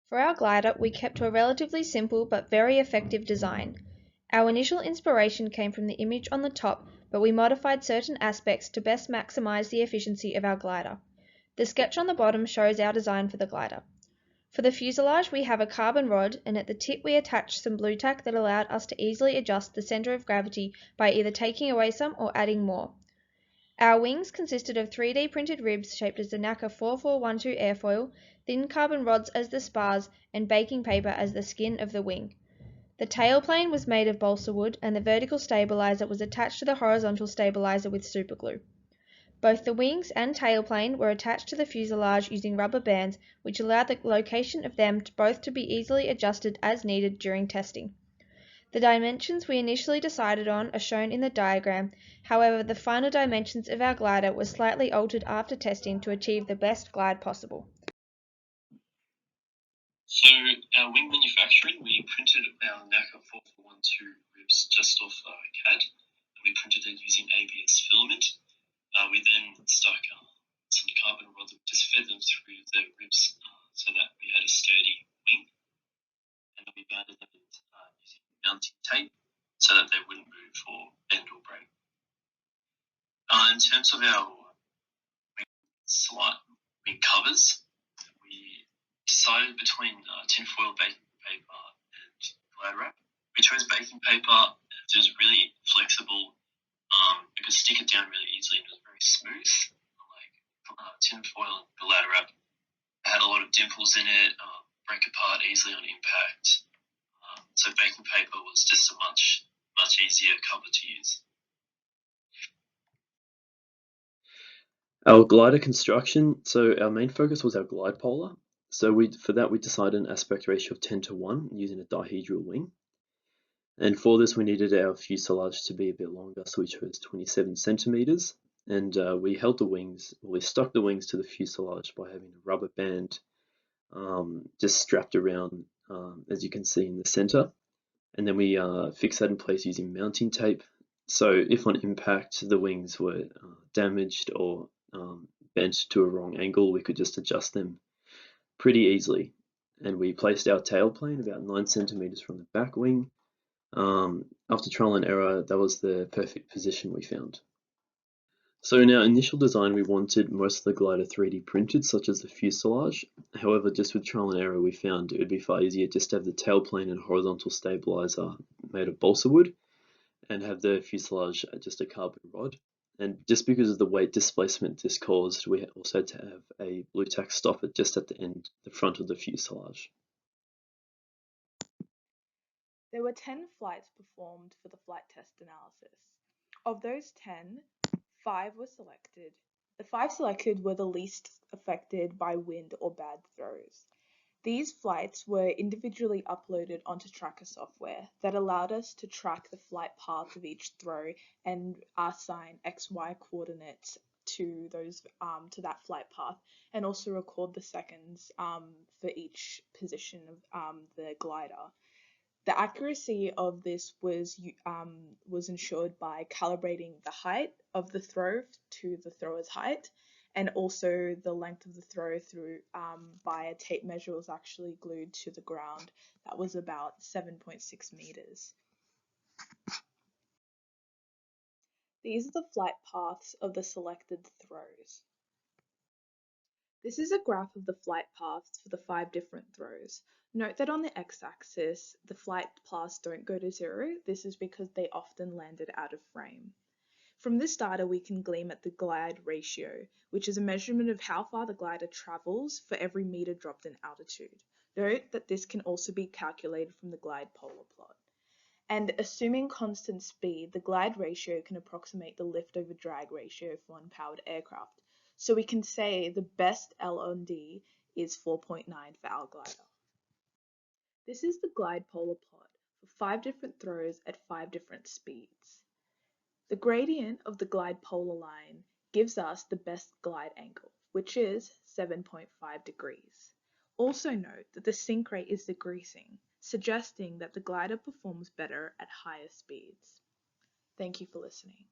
For our glider, we kept to a relatively simple but very effective design. Our initial inspiration came from the image on the top, but we modified certain aspects to best maximize the efficiency of our glider. The sketch on the bottom shows our design for the glider. For the fuselage, we have a carbon rod, and at the tip we attached some blue tack that allowed us to easily adjust the center of gravity by either taking away some or adding more. Our wings consisted of 3D printed ribs shaped as the NACA 4412 airfoil, thin carbon rods as the spars, and baking paper as the skin of the wing. The tailplane was made of balsa wood, and the vertical stabilizer was attached to the horizontal stabilizer with superglue. Both the wings and tailplane were attached to the fuselage using rubber bands, which allowed the location of them both to be easily adjusted as needed during testing. The dimensions we initially decided on are shown in the diagram. However, the final dimensions of our glider were slightly altered after testing to achieve the best glide possible. So our wing manufacturing, we printed our NACA 4412 ribs just off CAD, and we printed it using ABS filament. We then stuck some carbon rods and just fed them through the ribs so that we had a sturdy wing, and then we mounted them using mounting tape so that they wouldn't move or bend or break. In terms of our wing covers, we decided between tinfoil baking paper and glide wrap. We chose baking paper. It was really flexible. You could stick it down really easily and it was very smooth. Like tinfoil and glide wrap had a lot of dimples in it, break apart easily on impact. So baking paper was just a much easier cover to use. Our glider construction, so our main focus was our glide polar. So for that we decided an aspect ratio of 10:1 using a dihedral wing. And for this we needed our fuselage to be a bit longer, so we chose 27 centimeters. And we stuck the wings to the fuselage by having a rubber band just strapped around, as you can see in the center. And then we fixed that in place using mounting tape. So if on impact the wings were damaged or bent to a wrong angle, we could just adjust them pretty easily. And we placed our tailplane about 9 centimeters from the back wing. After trial and error, that was the perfect position we found. So in our initial design, we wanted most of the glider 3D printed, such as the fuselage. However, just with trial and error, we found it would be far easier just to have the tailplane and horizontal stabilizer made of balsa wood and have the fuselage just a carbon rod. And just because of the weight displacement this caused, we also had to have a blue tack stopper just at the front of the fuselage. There were 10 flights performed for the flight test analysis. Of those 10, 5 were selected. The 5 selected were the least affected by wind or bad throws. These flights were individually uploaded onto tracker software that allowed us to track the flight path of each throw and assign XY coordinates to that flight path, and also record the seconds for each position of the glider. The accuracy of this was ensured by calibrating the height of the throw to the thrower's height, and also the length of the throw through by a tape measure was actually glued to the ground. That was about 7.6 meters. These are the flight paths of the selected throws. This is a graph of the flight paths for the 5 different throws. Note that on the x-axis, the flight paths don't go to 0. This is because they often landed out of frame. From this data, we can glean at the glide ratio, which is a measurement of how far the glider travels for every meter dropped in altitude. Note that this can also be calculated from the glide polar plot. And assuming constant speed, the glide ratio can approximate the lift over drag ratio for unpowered aircraft. So we can say the best L/D is 4.9 for our glider. This is the glide polar plot for 5 different throws at 5 different speeds. The gradient of the glide polar line gives us the best glide angle, which is 7.5 degrees. Also note that the sink rate is decreasing, suggesting that the glider performs better at higher speeds. Thank you for listening.